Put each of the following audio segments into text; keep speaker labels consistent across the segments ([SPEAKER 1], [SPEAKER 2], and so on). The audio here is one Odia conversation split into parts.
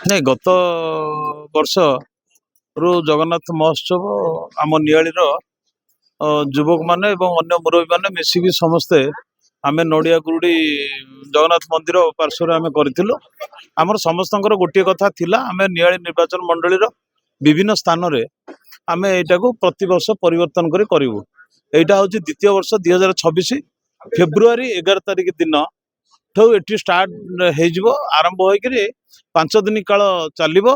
[SPEAKER 1] ନାଇଁ ଗତ ବର୍ଷ ରୁ ଜଗନ୍ନାଥ ମହୋତ୍ସବ ଆମ ନିଆଳିର ଯୁବକ ମାନେ ଏବଂ ଅନ୍ୟ ମୁରବୀ ମାନେ ମିଶିକି ସମସ୍ତେ ଆମେ ନଡ଼ିଆ ଗୁରୁଡି ଜଗନ୍ନାଥ ମନ୍ଦିର ପାର୍ଶ୍ୱରେ ଆମେ କରିଥିଲୁ। ଆମର ସମସ୍ତଙ୍କର ଗୋଟିଏ କଥା ଥିଲା, ଆମେ ନିଆଳି ନିର୍ବାଚନ ମଣ୍ଡଳୀର ବିଭିନ୍ନ ସ୍ଥାନରେ ଆମେ ଏଇଟାକୁ ପ୍ରତିବର୍ଷ ପରିବର୍ତ୍ତନ କରି କରିବୁ। ଏଇଟା ହଉଛି ଦ୍ୱିତୀୟ ବର୍ଷ 2026 ଫେବୃଆରୀ 11 ତାରିଖ ଦିନ ଏଠି ଷ୍ଟାର୍ଟ ହେଇଯିବ, ଆରମ୍ଭ ହୋଇକରି 5 ଦିନ କାଳ ଚାଲିବ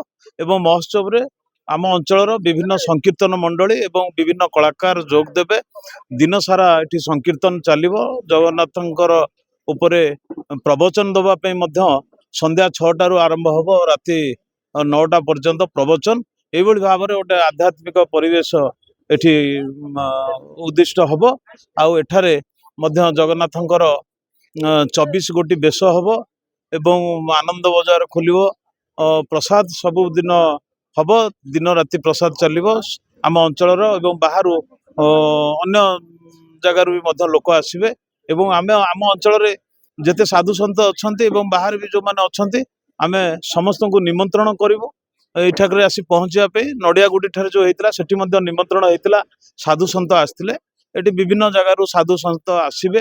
[SPEAKER 1] ଏବଂ ମହୋତ୍ସବରେ ଆମ ଅଞ୍ଚଳର ବିଭିନ୍ନ ସଂକୀର୍ତ୍ତନ ମଣ୍ଡଳୀ ଏବଂ ବିଭିନ୍ନ କଳାକାର ଯୋଗ ଦେବେ। ଦିନ ସାରା ଏଠି ସଂକୀର୍ତ୍ତନ ଚାଲିବ। ଜଗନ୍ନାଥଙ୍କର ଉପରେ ପ୍ରବଚନ ଦେବା ପାଇଁ ମଧ୍ୟ ସନ୍ଧ୍ୟା 6ଟାରୁ ଆରମ୍ଭ ହେବ, ରାତି 9ଟା ପର୍ଯ୍ୟନ୍ତ ପ୍ରବଚନ। ଏଇଭଳି ଭାବରେ ଗୋଟେ ଆଧ୍ୟାତ୍ମିକ ପରିବେଶ ଏଠି ଉଦ୍ଦିଷ୍ଟ ହେବ। ଆଉ ଏଠାରେ ମଧ୍ୟ ଜଗନ୍ନାଥଙ୍କର 24 ଗୋଟି ବେଶ ହେବ ଏବଂ ଆନନ୍ଦ ବଜାର ଖୋଲିବ। ପ୍ରସାଦ ସବୁଦିନ ହବ, ଦିନ ରାତି ପ୍ରସାଦ ଚାଲିବ। ଆମ ଅଞ୍ଚଳର ଏବଂ ବାହାରୁ ଅନ୍ୟ ଜାଗାରୁ ବି ମଧ୍ୟ ଲୋକ ଆସିବେ ଏବଂ ଆମେ ଆମ ଅଞ୍ଚଳରେ ଯେତେ ସାଧୁ ସନ୍ଥ ଅଛନ୍ତି ଏବଂ ବାହାରେ ବି ଯେଉଁମାନେ ଅଛନ୍ତି ଆମେ ସମସ୍ତଙ୍କୁ ନିମନ୍ତ୍ରଣ କରିବୁ ଏଇଠାକରେ ଆସି ପହଞ୍ଚିବା ପାଇଁ। ନଡ଼ିଆଗୁଡ଼ି ଠାରେ ଯେଉଁ ହେଇଥିଲା ସେଠି ମଧ୍ୟ ନିମନ୍ତ୍ରଣ ହେଇଥିଲା, ସାଧୁ ସନ୍ଥ ଆସିଥିଲେ। ଏଠି ବିଭିନ୍ନ ଜାଗାରୁ ସାଧୁ ସନ୍ଥ ଆସିବେ।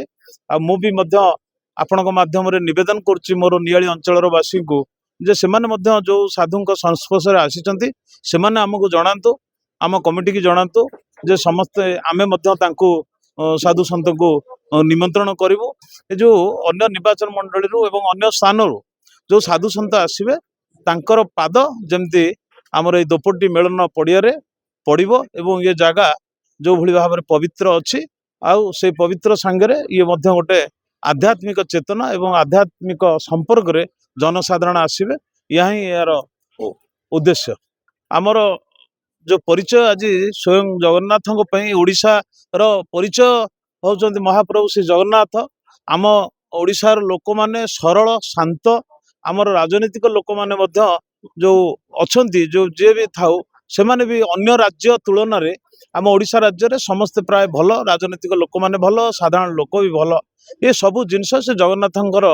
[SPEAKER 1] ଆଉ ମୁଁ ବି ମଧ୍ୟ ଆପଣଙ୍କ ମାଧ୍ୟମରେ ନିବେଦନ କରୁଛି ମୋର ନିଆଳି ଅଞ୍ଚଳର ବାସୀଙ୍କୁ ଯେ ସେମାନେ ମଧ୍ୟ ଯେଉଁ ସାଧୁଙ୍କ ସଂସ୍ପର୍ଶରେ ଆସିଛନ୍ତି ସେମାନେ ଆମକୁ ଜଣାନ୍ତୁ, ଆମ କମିଟିକି ଜଣାନ୍ତୁ ଯେ ସମସ୍ତେ ଆମେ ମଧ୍ୟ ତାଙ୍କୁ ସାଧୁ ସନ୍ଥଙ୍କୁ ନିମନ୍ତ୍ରଣ କରିବୁ। ଏ ଯେଉଁ ଅନ୍ୟ ନିର୍ବାଚନ ମଣ୍ଡଳୀରୁ ଏବଂ ଅନ୍ୟ ସ୍ଥାନରୁ ଯେଉଁ ସାଧୁ ସନ୍ଥ ଆସିବେ ତାଙ୍କର ପାଦ ଯେମିତି ଆମର ଏଇ ଦୋପଟି ମେଳନ ପଡ଼ିଆରେ ପଡ଼ିବ ଏବଂ ଏ ଜାଗା ଯେଉଁଭଳି ଭାବରେ ପବିତ୍ର ଅଛି, ଆଉ ସେଇ ପବିତ୍ର ସାଙ୍ଗରେ ଇଏ ମଧ୍ୟ ଗୋଟେ ଆଧ୍ୟାତ୍ମିକ ଚେତନା ଏବଂ ଆଧ୍ୟାତ୍ମିକ ସମ୍ପର୍କରେ ଜନସାଧାରଣ ଆସିବେ। ଏହା ହିଁ ଏହାର ଉଦ୍ଦେଶ୍ୟ। ଆମର ଯେଉଁ ପରିଚୟ ଆଜି ସ୍ୱୟଂ ଜଗନ୍ନାଥଙ୍କ ପାଇଁ ଓଡ଼ିଶାର ପରିଚୟ ହେଉଛନ୍ତି ମହାପ୍ରଭୁ ଶ୍ରୀ ଜଗନ୍ନାଥ। ଆମ ଓଡ଼ିଶାର ଲୋକମାନେ ସରଳ ଶାନ୍ତ, ଆମର ରାଜନୈତିକ ଲୋକମାନେ ମଧ୍ୟ ଯେଉଁ ଅଛନ୍ତି, ଯେଉଁ ଯିଏ ବି ଥାଉ ସେମାନେ ବି ଅନ୍ୟ ରାଜ୍ୟ ତୁଳନାରେ ଆମ ଓଡ଼ିଶା ରାଜ୍ୟରେ ସମସ୍ତେ ପ୍ରାୟ ଭଲ, ରାଜନୈତିକ ଲୋକମାନେ ଭଲ, ସାଧାରଣ ଲୋକ ବି ଭଲ। ଏ ସବୁ ଜିନିଷ ସେ ଜଗନ୍ନାଥଙ୍କର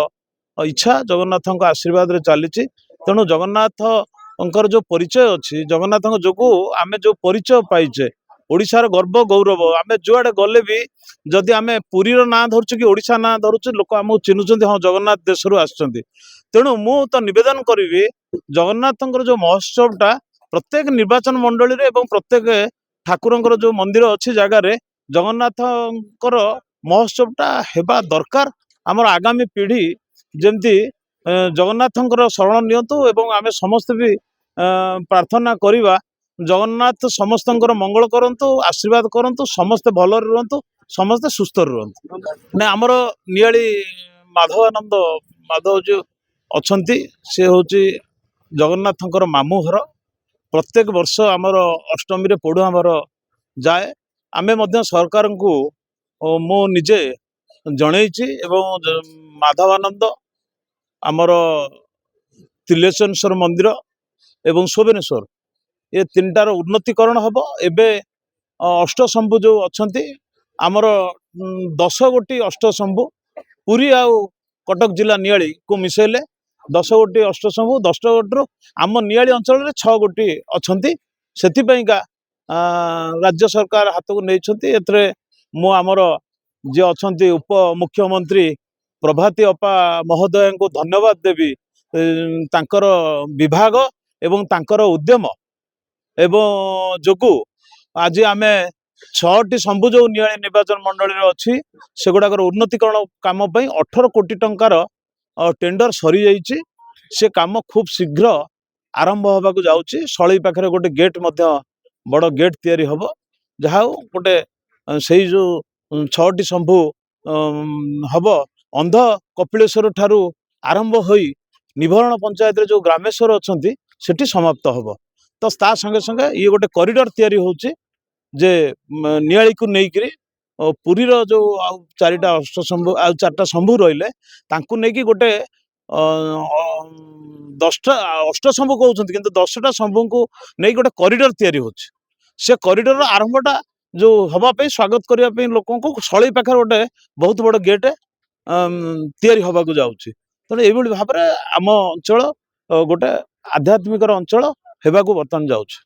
[SPEAKER 1] ଇଚ୍ଛା, ଜଗନ୍ନାଥଙ୍କ ଆଶୀର୍ବାଦରେ ଚାଲିଛି। ତେଣୁ ଜଗନ୍ନାଥଙ୍କର ଯେଉଁ ପରିଚୟ ଅଛି, ଜଗନ୍ନାଥଙ୍କ ଯୋଗୁଁ ଆମେ ଯେଉଁ ପରିଚୟ ପାଇଛେ, ଓଡ଼ିଶାର ଗର୍ବ ଗୌରବ। ଆମେ ଯୁଆଡ଼େ ଗଲେ ବି ଯଦି ଆମେ ପୁରୀର ନାଁ ଧରୁଛୁ କି ଓଡ଼ିଶା ନାଁ ଧରୁଛୁ, ଲୋକ ଆମକୁ ଚିହ୍ନୁଛନ୍ତି, ହଁ ଜଗନ୍ନାଥ ଦେଶରୁ ଆସିଛନ୍ତି। ତେଣୁ ମୁଁ ତ ନିବେଦନ କରିବି ଜଗନ୍ନାଥଙ୍କର ଯେଉଁ ମହୋତ୍ସବଟା ପ୍ରତ୍ୟେକ ନିର୍ବାଚନ ମଣ୍ଡଳୀରେ ଏବଂ ପ୍ରତ୍ୟେକ ଠାକୁରଙ୍କର ଯେଉଁ ମନ୍ଦିର ଅଛି ଜାଗାରେ ଜଗନ୍ନାଥଙ୍କର ମହୋତ୍ସବଟା ହେବା ଦରକାର। ଆମର ଆଗାମୀ ପିଢ଼ି ଯେମିତି ଜଗନ୍ନାଥଙ୍କର ଶରଣ ନିଅନ୍ତୁ ଏବଂ ଆମେ ସମସ୍ତେ ବି ପ୍ରାର୍ଥନା କରିବା ଜଗନ୍ନାଥ ସମସ୍ତଙ୍କର ମଙ୍ଗଳ କରନ୍ତୁ, ଆଶୀର୍ବାଦ କରନ୍ତୁ, ସମସ୍ତେ ଭଲରେ ରୁହନ୍ତୁ, ସମସ୍ତେ ସୁସ୍ଥରେ ରୁହନ୍ତୁ। ନା ଆମର ନିଆଳି ମାଧବ ଯେଉଁ ଅଛନ୍ତି ସେ ହେଉଛି ଜଗନ୍ନାଥଙ୍କର ମାମୁଁ ଘର। ପ୍ରତ୍ୟେକ ବର୍ଷ ଆମର ଅଷ୍ଟମୀରେ ପୋଢ଼ୁଆଁ ଆମର ଯାଏ। ଆମେ ମଧ୍ୟ ସରକାରଙ୍କୁ ମୁଁ ନିଜେ ଜଣେଇଛି ଏବଂ ମାଧବାନନ୍ଦ, ଆମର ତିଲେଶ୍ୱର ମନ୍ଦିର ଏବଂ ଶୋଭନେଶ୍ୱର ଏ ତିନିଟାର ଉନ୍ନତିକରଣ ହେବ। ଏବେ ଅଷ୍ଟଶମ୍ଭୁ ଯେଉଁ ଅଛନ୍ତି ଆମର 10 ଗୋଟି ଅଷ୍ଟଶମ୍ଭୁ, ପୁରୀ ଆଉ କଟକ ଜିଲ୍ଲା ନିଆଳିକୁ ମିଶାଇଲେ 10 ଗୋଟି ଅଷ୍ଟଶମ୍ଭୁ। 10 ଗୋଟିରୁ ଆମ ନିଆଳି ଅଞ୍ଚଳରେ 6 ଗୋଟି ଅଛନ୍ତି। ସେଥିପାଇଁକା ରାଜ୍ୟ ସରକାର ହାତକୁ ନେଇଛନ୍ତି। ଏଥିରେ ମୁଁ ଆମର ଯିଏ ଅଛନ୍ତି ଉପମୁଖ୍ୟମନ୍ତ୍ରୀ ପ୍ରଭାତୀ ଅପା ମହୋଦୟଙ୍କୁ ଧନ୍ୟବାଦ ଦେବି। ତାଙ୍କର ବିଭାଗ ଏବଂ ତାଙ୍କର ଉଦ୍ୟମ ଏବଂ ଯୋଗୁଁ ଆଜି ଆମେ 6ଟି ଶମ୍ଭୁ ଯେଉଁ ନିଆଳି ନିର୍ବାଚନ ମଣ୍ଡଳୀରେ ଅଛି ସେଗୁଡ଼ାକର ଉନ୍ନତିକରଣ କାମ ପାଇଁ 18 କୋଟି ଟଙ୍କାର ଟେଣ୍ଡର ସରିଯାଇଛି। ସେ କାମ ଖୁବ୍ ଶୀଘ୍ର ଆରମ୍ଭ ହେବାକୁ ଯାଉଛି। ସଳେଇ ପାଖରେ ଗୋଟେ ଗେଟ୍ ମଧ୍ୟ ବଡ଼ ଗେଟ୍ ତିଆରି ହେବ। ଯାହା ହେଉ ଗୋଟେ ସେଇ ଯେଉଁ 6ଟି ଶମ୍ଭୁ ହେବ ଅନ୍ଧ କପିଳେଶ୍ୱର ଠାରୁ ଆରମ୍ଭ ହୋଇ ନିଭରଣ ପଞ୍ଚାୟତରେ ଯେଉଁ ଗ୍ରାମେଶ୍ୱର ଅଛନ୍ତି ସେଠି ସମାପ୍ତ ହେବ। ତ ତା ସଙ୍ଗେ ସଙ୍ଗେ ଇଏ ଗୋଟେ କରିଡର ତିଆରି ହେଉଛି ଯେ ନିଆଳିକୁ ନେଇକରି ପୁରୀର ଯେଉଁ ଆଉ 4ଟା ଅଷ୍ଟଶମ୍ଭୁ ଆଉ 4ଟା ଶମ୍ଭୁ ରହିଲେ ତାଙ୍କୁ ନେଇକି ଗୋଟେ 10ଟା ଅଷ୍ଟଶମ୍ଭୁ କହୁଛନ୍ତି କିନ୍ତୁ 10ଟା ଶମ୍ଭୁଙ୍କୁ ନେଇକି ଗୋଟେ କରିଡର ତିଆରି ହେଉଛି। ସେ କରିଡରର ଆରମ୍ଭଟା ଯେଉଁ ହେବା ପାଇଁ ସ୍ୱାଗତ କରିବା ପାଇଁ ଲୋକଙ୍କୁ ସଳେଇ ପାଖରେ ଗୋଟେ ବହୁତ ବଡ଼ ଗେଟ୍ ତିଆରି ହେବାକୁ ଯାଉଛି। ତେଣୁ ଏଇଭଳି ଭାବରେ ଆମ ଅଞ୍ଚଳ ଗୋଟେ ଆଧ୍ୟାତ୍ମିକର ଅଞ୍ଚଳ ହେବାକୁ ବର୍ତ୍ତମାନ ଯାଉଛି।